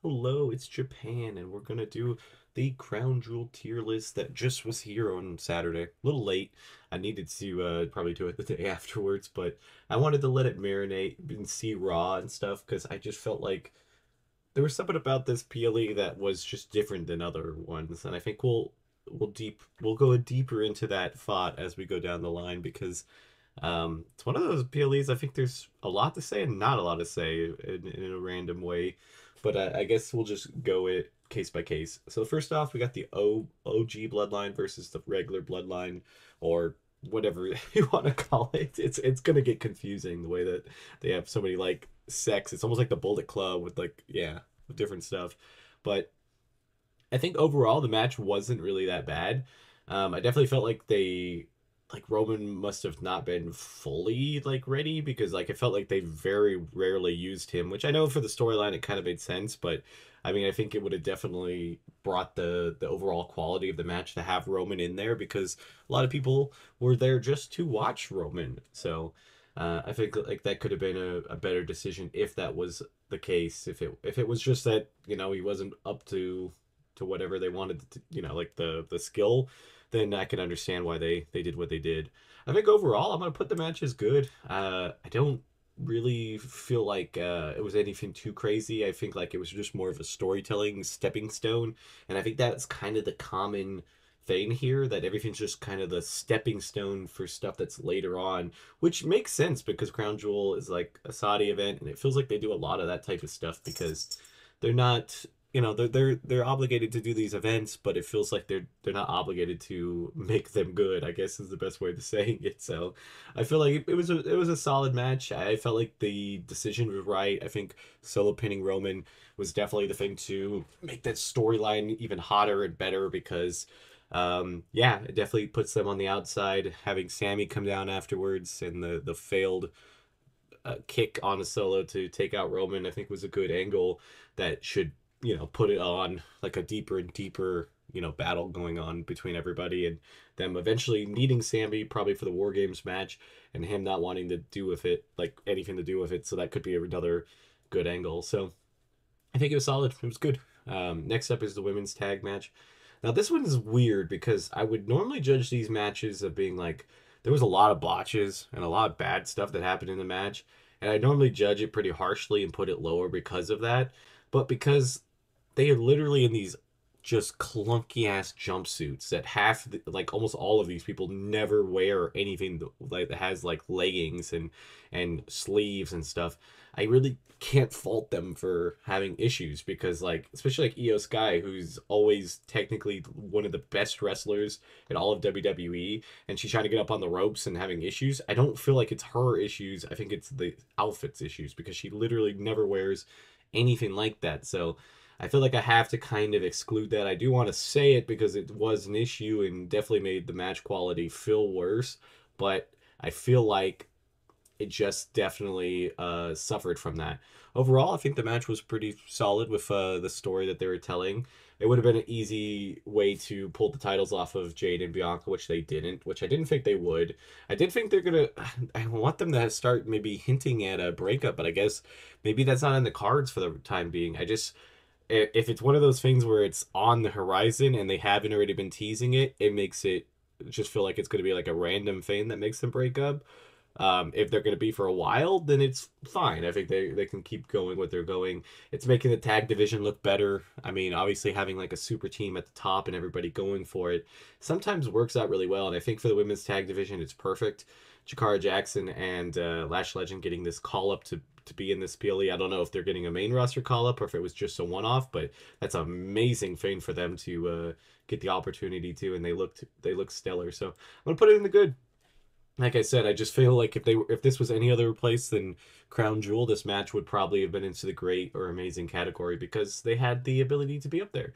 Hello, it's Japan, and we're gonna do the Crown Jewel tier list that just was here on Saturday. A little late. I needed to probably do it the day afterwards, but I wanted to let it marinate and see Raw and stuff because I just felt like there was something about this PLE that was just different than other ones, and I think we'll go deeper into that thought as we go down the line because it's one of those PLEs. I think there's a lot to say and not a lot to say in a random way, but I guess we'll just go it case by case. So first off, we got the OG bloodline versus the regular bloodline, or whatever you want to call it. It's gonna get confusing the way that they have so many like sects. It's almost like the Bullet Club with like with different stuff, but I think overall the match wasn't really that bad. I definitely felt like Roman must have not been fully like ready because like it felt like they very rarely used him, which I know for the storyline it kind of made sense, but I mean I think it would have definitely brought the overall quality of the match to have Roman in there because a lot of people were there just to watch Roman. So I think like that could have been a better decision if that was the case. If it was just that he wasn't up to whatever they wanted to, like the skill, then I can understand why they did what they did. I think overall, I'm gonna put the match as good. I don't really feel like it was anything too crazy. I think like it was just more of a storytelling stepping stone, and I think that's kind of the common thing here that everything's just kind of the stepping stone for stuff that's later on, which makes sense because Crown Jewel is like a Saudi event, and it feels like they do a lot of that type of stuff because they're not they're obligated to do these events, but it feels like they're not obligated to make them good, I guess is the best way of saying it. So I feel like it was a solid match. I felt like the decision was right. I think solo pinning Roman was definitely the thing to make that storyline even hotter and better because yeah, it definitely puts them on the outside. Having Sammy come down afterwards and the failed kick on a solo to take out Roman, I think was a good angle that should, put it on like a deeper and deeper, battle going on between everybody and them eventually needing Sammy probably for the War Games match and him not wanting to do with it, like anything to do with it. So that could be another good angle. So I think it was solid. It was good. Next up is the women's tag match. Now this one is weird because I would normally judge these matches of being like there was a lot of botches and a lot of bad stuff that happened in the match, and I normally judge it pretty harshly and put it lower because of that. But because they are literally in these just clunky ass jumpsuits that like almost all of these people never wear anything like that has like leggings and sleeves and stuff. I really can't fault them for having issues because like especially like Io Sky, who's always technically one of the best wrestlers in all of WWE, and she's trying to get up on the ropes and having issues. I don't feel like it's her issues. I think it's the outfits issues because she literally never wears anything like that. So I feel like I have to kind of exclude that. I do want to say it because it was an issue and definitely made the match quality feel worse, but I feel like it just definitely suffered from that. Overall, I think the match was pretty solid with the story that they were telling. It would have been an easy way to pull the titles off of Jade and Bianca, which they didn't, which I didn't think they would. I did think they're gonna. I want them to start maybe hinting at a breakup, but I guess maybe that's not in the cards for the time being. I just if it's one of those things where it's on the horizon and they haven't already been teasing it, it makes it just feel like it's going to be like a random thing that makes them break up. If they're going to be for a while, then it's fine. I think they can keep going what they're going. It's making the tag division look better. I mean, obviously having like a super team at the top and everybody going for it sometimes works out really well. And I think for the women's tag division, it's perfect. Jakara Jackson and Lash Legend getting this call up to be in this PLE. I don't know if they're getting a main roster call up or if it was just a one off, but that's an amazing thing for them to get the opportunity to, and they look stellar. So I'm gonna put it in the good. Like I said, I just feel like if this was any other place than Crown Jewel, this match would probably have been into the great or amazing category because they had the ability to be up there.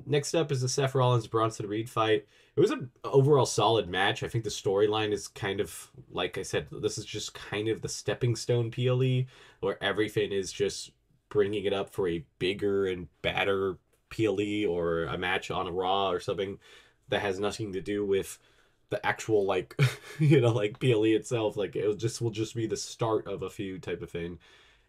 Next up is the Seth Rollins Bronson Reed fight. It was an overall solid match. I think the storyline is kind of like I said. This is just kind of the stepping stone PLE, where everything is just bringing it up for a bigger and badder PLE or a match on a Raw or something that has nothing to do with the actual like like PLE itself. Like it will just be the start of a feud type of thing.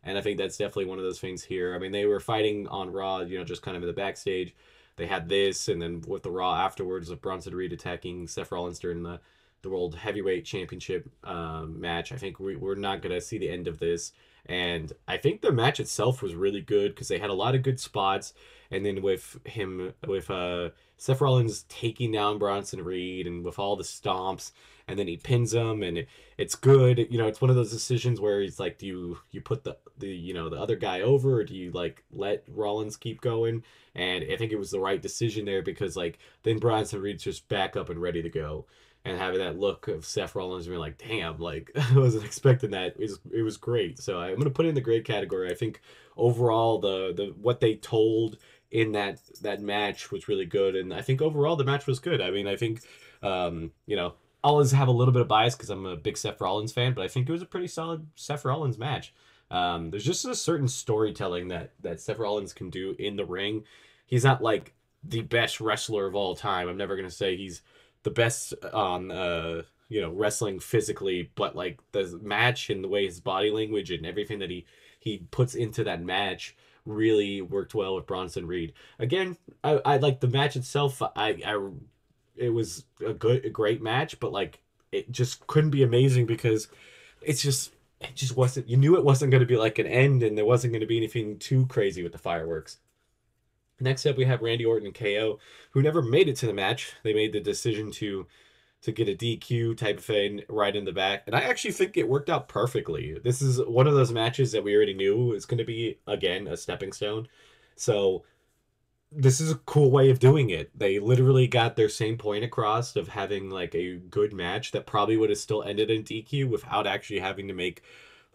And I think that's definitely one of those things here. I mean, they were fighting on Raw, just kind of in the backstage. They had this, and then with the Raw afterwards of Bronson Reed attacking Seth Rollins during the World Heavyweight Championship match. I think we're not going to see the end of this. And I think the match itself was really good because they had a lot of good spots. And then with Seth Rollins taking down Bronson Reed and with all the stomps, and then he pins him, and it's good. It's one of those decisions where he's like, do you put the other guy over, or do you like let Rollins keep going? And I think it was the right decision there because like then Bronson Reed's just back up and ready to go. And having that look of Seth Rollins and being like, damn, like I wasn't expecting that. It was great. So I'm gonna put it in the great category. I think overall the what they told in that match was really good, and I think overall the match was good. I mean, I think I'll always have a little bit of bias because I'm a big Seth Rollins fan, but I think it was a pretty solid Seth Rollins match. There's just a certain storytelling that Seth Rollins can do in the ring. He's not like the best wrestler of all time. I'm never gonna say he's the best on wrestling physically, but like the match and the way his body language and everything that he puts into that match really worked well with Bronson Reed. Again, I like the match itself. It was a great match, but like it just couldn't be amazing because it just wasn't. You knew it wasn't going to be like an end, and there wasn't going to be anything too crazy with the fireworks. Next up, we have Randy Orton and KO, who never made it to the match. They made the decision to get a DQ type of thing right in the back, and I actually think it worked out perfectly. This is one of those matches that we already knew was going to be again a stepping stone. So this is a cool way of doing it. They literally got their same point across of having like a good match that probably would have still ended in DQ without actually having to make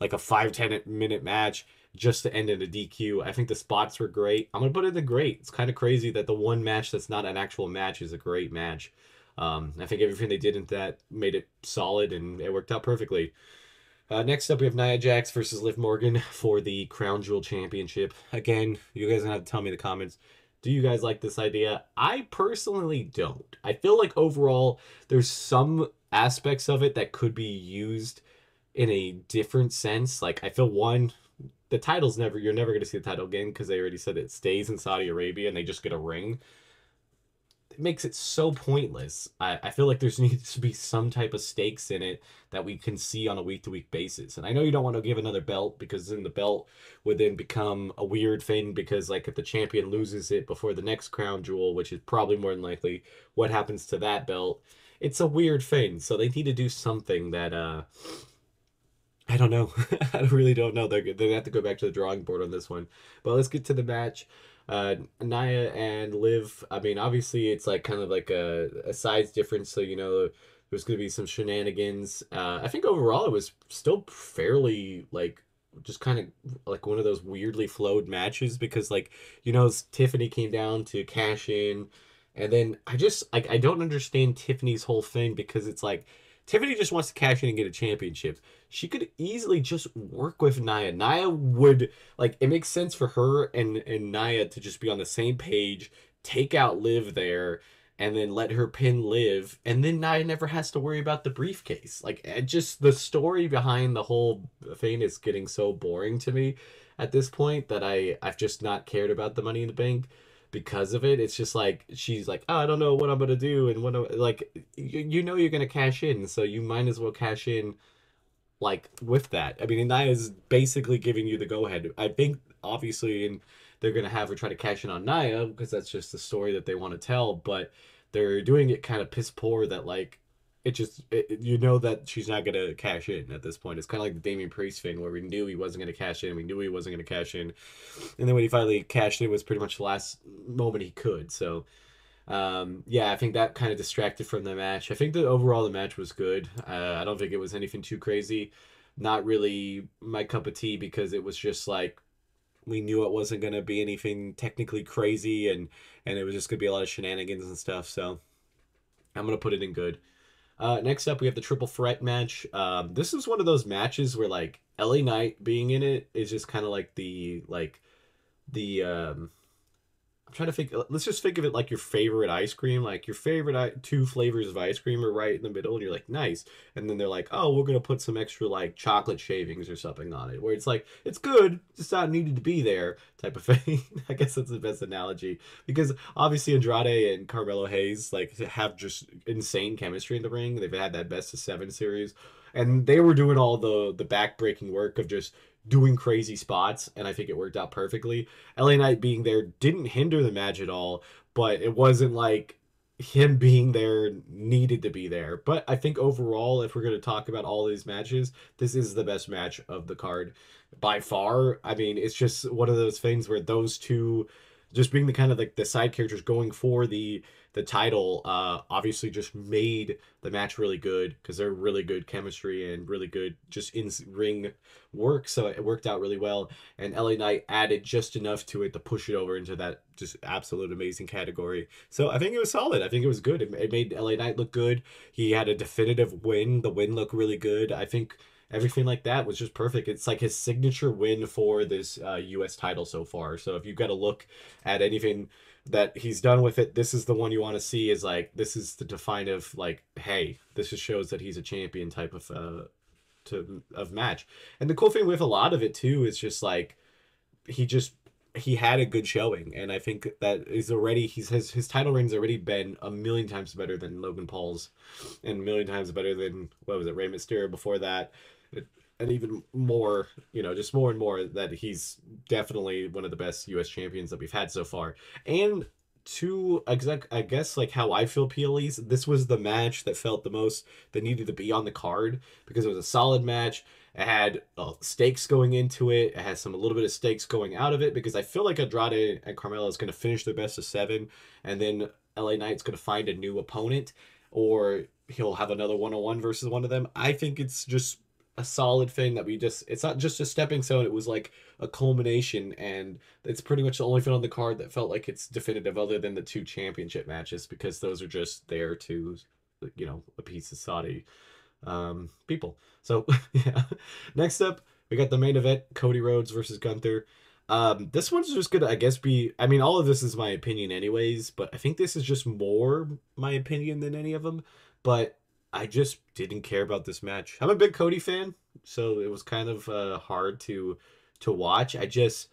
like a 5-10 minute match just to end in a DQ. I think the spots were great. I'm gonna put it in the great. It's kind of crazy that the one match that's not an actual match is a great match. I think everything they did in that made it solid and it worked out perfectly. Next up, we have Nia Jax versus Liv Morgan for the Crown Jewel Championship. Again, you guys are gonna have to tell me in the comments. Do you guys like this idea? I personally don't. I feel like overall, there's some aspects of it that could be used in a different sense. Like, I feel the title's you're never going to see the title again because they already said it stays in Saudi Arabia and they just get a ring. It makes it so pointless. I feel like there's needs to be some type of stakes in it that we can see on a week-to-week basis. And I know you don't want to give another belt because then the belt would then become a weird thing because like if the champion loses it before the next crown jewel, which is probably more than likely, what happens to that belt? It's a weird thing. So they need to do something that I don't know. I really don't know. They're gonna have to go back to the drawing board on this one. But let's get to the match. Nia and Liv. I mean, obviously, it's like kind of like a size difference, so there's gonna be some shenanigans. I think overall, it was still fairly like just kind of like one of those weirdly flowed matches because Tiffany came down to cash in, and then I just like I don't understand Tiffany's whole thing because it's like Tiffany just wants to cash in and get a championship. She could easily just work with Nia. Nia would like it makes sense for her and Nia to just be on the same page, take out Liv there, and then let her pin Liv, and then Nia never has to worry about the briefcase. Like just the story behind the whole thing is getting so boring to me at this point that I've just not cared about the Money in the Bank because of it. It's just like she's like, oh, I don't know what I'm gonna do, and like you're gonna cash in, so you might as well cash in like with that. I mean, Nia is basically giving you the go ahead. I think obviously, and they're gonna have her try to cash in on Nia because that's just the story that they want to tell, but they're doing it kind of piss poor that like that she's not gonna cash in at this point. It's kind of like the Damian Priest thing where we knew he wasn't gonna cash in, we knew he wasn't gonna cash in, and then when he finally cashed in, it was pretty much the last moment he could. So, yeah, I think that kind of distracted from the match. I think that overall the match was good. I don't think it was anything too crazy. Not really my cup of tea because it was just like we knew it wasn't gonna be anything technically crazy, and it was just gonna be a lot of shenanigans and stuff. So I'm gonna put it in good. Next up, we have the triple threat match. This is one of those matches where like LA Knight being in it is just kind of like the I'm trying to think. Let's just think of it like your favorite ice cream. Like your favorite two flavors of ice cream are right in the middle, and you're like, nice. And then they're like, oh, we're gonna put some extra like chocolate shavings or something on it, where it's like it's good, just not needed to be there type of thing. I guess that's the best analogy because obviously Andrade and Carmelo Hayes like have just insane chemistry in the ring. They've had that best of seven series, and they were doing all the back breaking work of just doing crazy spots, and I think it worked out perfectly. LA Knight being there didn't hinder the match at all, but it wasn't like him being there needed to be there. But I think overall, if we're going to talk about all these matches, this is the best match of the card by far. I mean, it's just one of those things where those two just being the kind of like the side characters going for the title obviously just made the match really good because they're really good chemistry and really good just in ring work, so it worked out really well. And LA Knight added just enough to it to push it over into that just absolute amazing category. So I think it was solid. I think it was good. It made LA Knight look good. He had a definitive win. The win looked really good. I think everything like that was just perfect. It's like his signature win for this U.S. title so far. So if you've got to look at anything that he's done with it, this is the one you want to see. Is like this is the define of like, hey, this just shows that he's a champion type of match. And the cool thing with a lot of it too is just like he just he had a good showing, and I think that is already his title reign's already been a million times better than Logan Paul's, and a million times better than what was it, Rey Mysterio before that, and even more, just more and more that he's definitely one of the best U.S. champions that we've had so far. And to I guess like how I feel PLEs, this was the match that felt the most that needed to be on the card because it was a solid match. It had stakes going into it. It has a little bit of stakes going out of it because I feel like Andrade and Carmelo is going to finish their best of seven, and then LA Knight's going to find a new opponent, or he'll have another one-on-one versus one of them. I think it's just a solid thing that it's not just a stepping stone. It was like a culmination, and it's pretty much the only thing on the card that felt like it's definitive other than the two championship matches because those are just there to, appease the Saudi people. So yeah. Next up, we got the main event: Cody Rhodes versus Gunther. This one's just gonna, I guess, be. I mean, all of this is my opinion, anyways. But I think this is just more my opinion than any of them. But I just didn't care about this match. I'm a big Cody fan, so it was kind of hard to watch. I just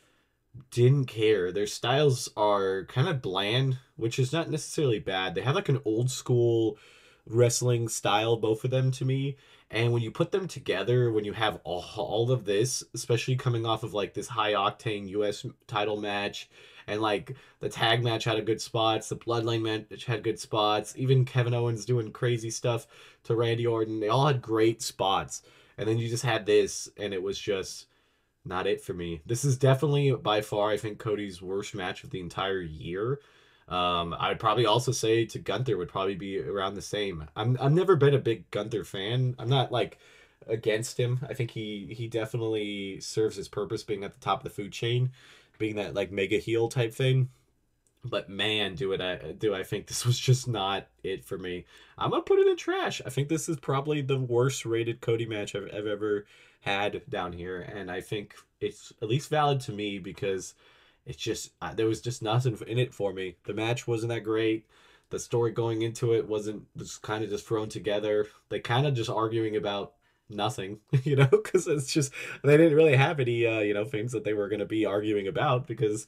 didn't care. Their styles are kind of bland, which is not necessarily bad. They have like an old school wrestling style, both of them to me. And when you put them together, when you have all of this, especially coming off of like this high octane US title match, and like the tag match had a good spots, the bloodline match had good spots, even Kevin Owens doing crazy stuff to Randy Orton, they all had great spots. And then you just had this, and it was just not it for me. This is definitely by far, I think, Cody's worst match of the entire year. I'd probably also say to Gunther would probably be around the same. I've never been a big Gunther fan. I'm not like against him. I think he definitely serves his purpose being at the top of the food chain, being that like mega heel type thing. But man, do I think this was just not it for me. I'm gonna put it in trash. I think this is probably the worst rated Cody match I've ever had down here, and I think it's at least valid to me because it's just there was just nothing in it for me. The match wasn't that great. The story going into it was kind of just thrown together. They kind of just arguing about nothing, because it's just they didn't really have any things that they were going to be arguing about because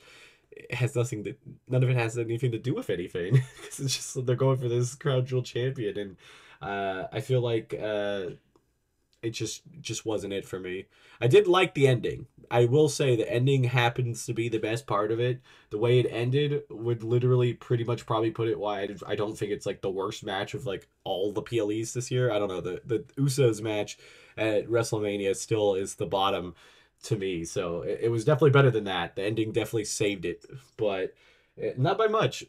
it has none of it has anything to do with anything. Because it's just they're going for this crown jewel champion, and I feel like it just wasn't it for me. I did like the ending. I will say the ending happens to be the best part of it. The way it ended would literally pretty much probably put it why I don't think it's like the worst match of like all the PLEs this year. I don't know, the Usos match at WrestleMania still is the bottom to me. So it was definitely better than that. The ending definitely saved it, but not by much.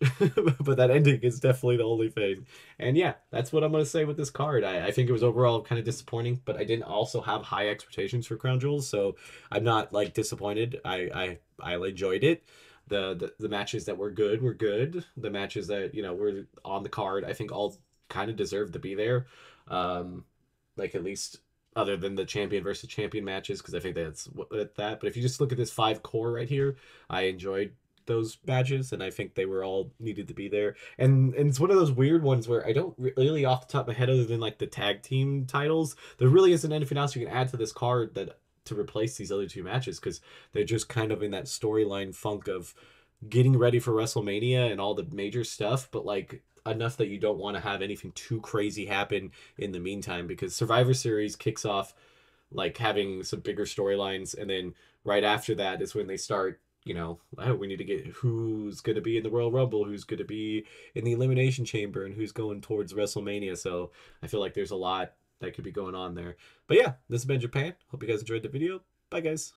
But that ending is definitely the only thing. And yeah, that's what I'm going to say with this card. I think it was overall kind of disappointing, but I didn't also have high expectations for Crown Jewels, so I'm not like disappointed. I enjoyed it. The matches that were good were good. The matches that were on the card, I think all kind of deserved to be there. Like at least other than the champion versus champion matches, because I think that's that. But if you just look at this five core right here, I enjoyed those matches, and I think they were all needed to be there. And it's one of those weird ones where I don't really off the top of my head, other than like the tag team titles, there really isn't anything else you can add to this card that to replace these other two matches, because they're just kind of in that storyline funk of getting ready for WrestleMania and all the major stuff, but like enough that you don't want to have anything too crazy happen in the meantime, because Survivor Series kicks off like having some bigger storylines, and then right after that is when they start, oh, we need to get who's going to be in the Royal Rumble, who's going to be in the Elimination Chamber, and who's going towards WrestleMania. So I feel like there's a lot that could be going on there. But yeah, this has been Japan. Hope you guys enjoyed the video. Bye, guys.